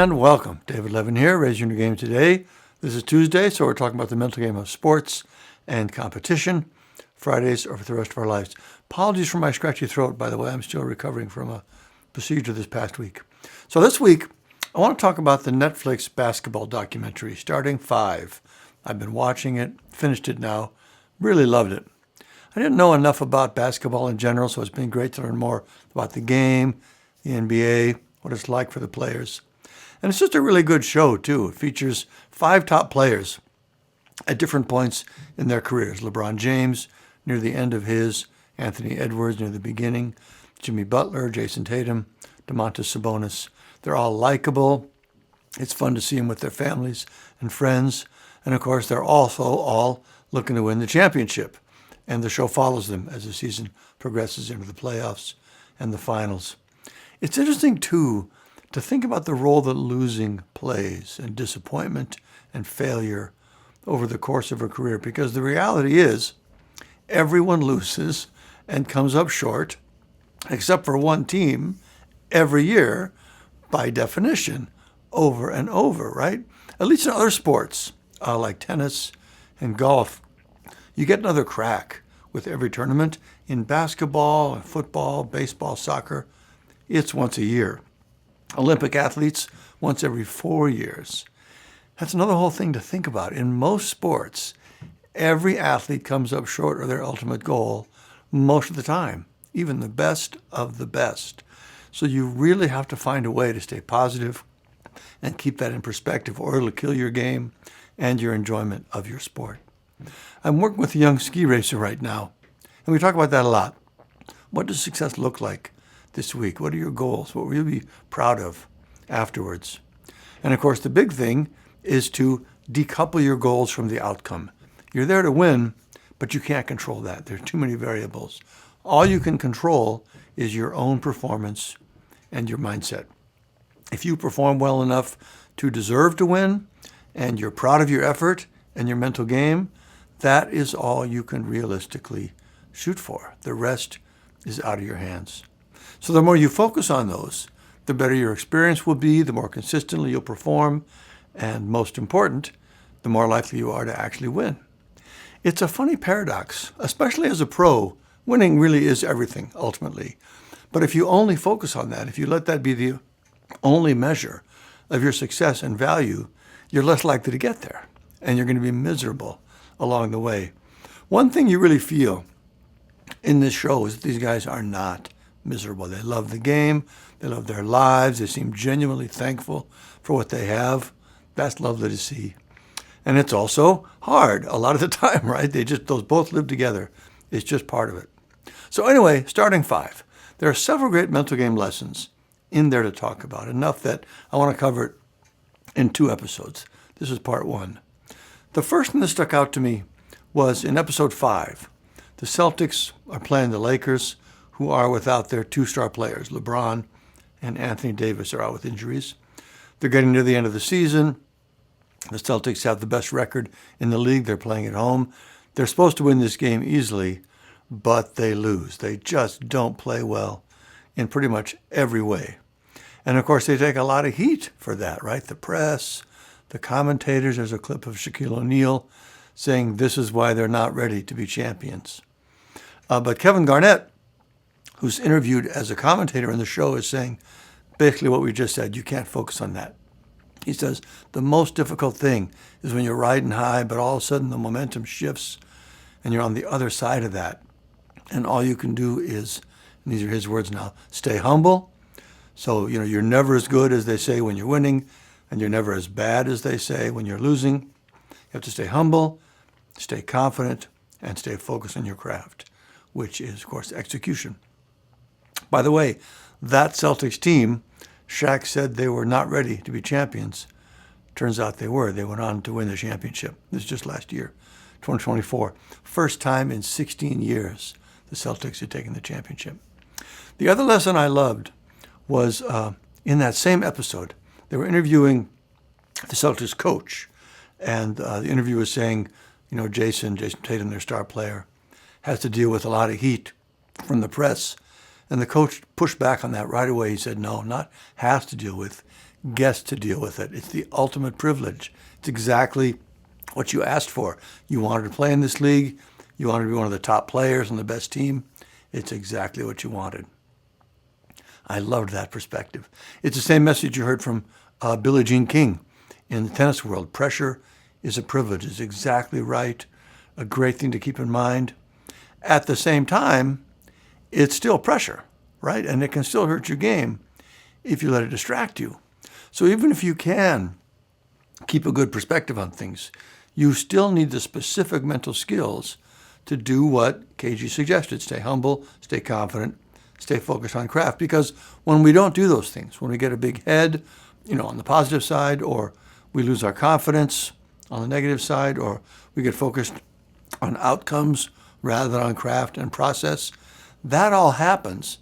And welcome. David Levin here, Raising Your Game Today. This is Tuesday, so we're talking about the mental game of sports and competition. Fridays are for the rest of our lives. Apologies for my scratchy throat, by the way. I'm still recovering from a procedure this past week. So this week, I want to talk about the Netflix basketball documentary, Starting Five. I've been watching it, finished it now, really loved it. I didn't know enough about basketball in general, so it's been great to learn more about the game, the NBA, what it's like for the players. And it's just a really good show, too. It features 5 top players at different points in their careers. LeBron James, near the end of his, Anthony Edwards, near the beginning, Jimmy Butler, Jason Tatum, Domantas Sabonis. They're all likable. It's fun to see them with their families and friends. And, of course, they're also all looking to win the championship. And the show follows them as the season progresses into the playoffs and the finals. It's interesting, too, to think about the role that losing plays and disappointment and failure over the course of a career, because the reality is everyone loses and comes up short, except for one team every year, by definition, over and over, right? At least in other sports, like tennis and golf, you get another crack with every tournament. In basketball, football, baseball, soccer, it's once a year. Olympic athletes, once every 4 years. That's another whole thing to think about. In most sports, every athlete comes up short of their ultimate goal most of the time, even the best of the best. So you really have to find a way to stay positive and keep that in perspective, or it'll kill your game and your enjoyment of your sport. I'm working with a young ski racer right now, and we talk about that a lot. What does success look like this week? What are your goals? What will you be proud of afterwards? And of course, the big thing is to decouple your goals from the outcome. You're there to win, but you can't control that. There are too many variables. All you can control is your own performance and your mindset. If you perform well enough to deserve to win, and you're proud of your effort and your mental game, that is all you can realistically shoot for. The rest is out of your hands. So the more you focus on those, the better your experience will be, the more consistently you'll perform, and most important, the more likely you are to actually win. It's a funny paradox, especially as a pro. Winning really is everything, ultimately. But if you only focus on that, if you let that be the only measure of your success and value, you're less likely to get there, and you're going to be miserable along the way. One thing you really feel in this show is that these guys are not miserable. They love the game. They love their lives. They seem genuinely thankful for what they have. That's lovely to see. And it's also hard a lot of the time, right? Those both live together. It's just part of it. So anyway, Starting Five. There are several great mental game lessons in there to talk about, enough that I want to cover it in 2 episodes. This is part 1. The first one that stuck out to me was in episode 5. The Celtics are playing the Lakers, who are without their 2-star players. LeBron and Anthony Davis are out with injuries. They're getting near the end of the season. The Celtics have the best record in the league. They're playing at home. They're supposed to win this game easily, but they lose. They just don't play well in pretty much every way. And of course, they take a lot of heat for that, right? The press, the commentators. There's a clip of Shaquille O'Neal saying this is why they're not ready to be champions. But Kevin Garnett, who's interviewed as a commentator in the show, is saying basically what we just said. You can't focus on that. He says the most difficult thing is when you're riding high, but all of a sudden the momentum shifts and you're on the other side of that. And all you can do is, and these are his words now, stay humble. So, you're never as good as they say when you're winning, and you're never as bad as they say when you're losing. You have to stay humble, stay confident, and stay focused on your craft, which is, of course, execution. By the way, that Celtics team, Shaq said they were not ready to be champions. Turns out they were. They went on to win the championship. This is just last year, 2024. First time in 16 years the Celtics had taken the championship. The other lesson I loved was in that same episode. They were interviewing the Celtics coach, and the interviewer was saying, Jason Tatum, their star player, has to deal with a lot of heat from the press. And the coach pushed back on that right away. He said, no, not has to deal with, gets to deal with it. It's the ultimate privilege. It's exactly what you asked for. You wanted to play in this league. You wanted to be one of the top players on the best team. It's exactly what you wanted. I loved that perspective. It's the same message you heard from Billie Jean King in the tennis world. Pressure is a privilege. It's exactly right. A great thing to keep in mind. At the same time, it's still pressure, right? And it can still hurt your game if you let it distract you. So even if you can keep a good perspective on things, you still need the specific mental skills to do what KG suggested. Stay humble, stay confident, stay focused on craft. Because when we don't do those things, when we get a big head, on the positive side, or we lose our confidence on the negative side, or we get focused on outcomes rather than on craft and process, that all happens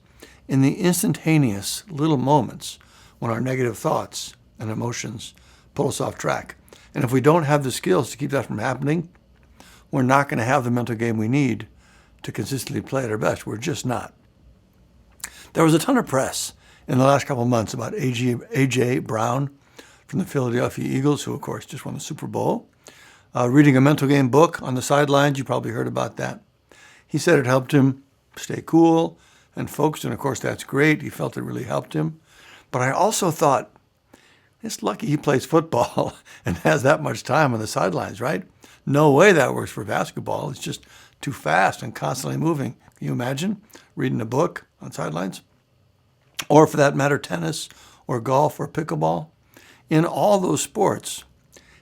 in the instantaneous little moments when our negative thoughts and emotions pull us off track. And if we don't have the skills to keep that from happening, we're not going to have the mental game we need to consistently play at our best. We're just not. There was a ton of press in the last couple of months about A.J. Brown from the Philadelphia Eagles, who, of course, just won the Super Bowl, reading a mental game book on the sidelines. You probably heard about that. He said it helped him stay cool and focused, and, of course, that's great. He felt it really helped him. But I also thought, it's lucky he plays football and has that much time on the sidelines, right? No way that works for basketball. It's just too fast and constantly moving. Can you imagine reading a book on sidelines? Or for that matter, tennis or golf or pickleball. In all those sports,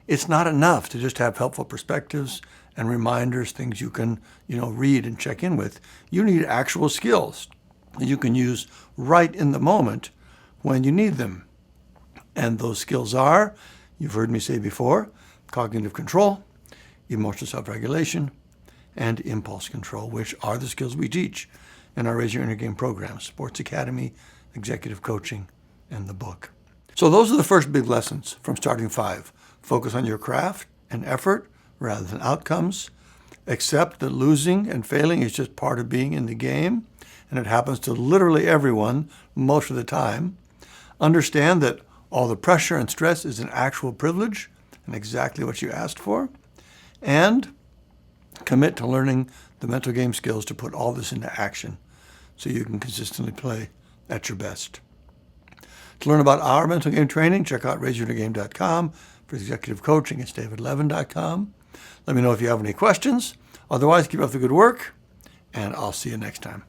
it's not enough to just have helpful perspectives and reminders, things you can, read and check in with. You need actual skills that you can use right in the moment when you need them. And those skills are, you've heard me say before, cognitive control, emotional self-regulation, and impulse control, which are the skills we teach in our Raise Your Inner Game program, Sports Academy, Executive Coaching, and the book. So those are the first big lessons from Starting Five. Focus on your craft and effort rather than outcomes. Accept that losing and failing is just part of being in the game, and it happens to literally everyone most of the time. Understand that all the pressure and stress is an actual privilege and exactly what you asked for. And commit to learning the mental game skills to put all this into action so you can consistently play at your best. To learn about our mental game training, check out raiseyourgame.com. For executive coaching, it's davidlevin.com. Let me know if you have any questions. Otherwise, keep up the good work, and I'll see you next time.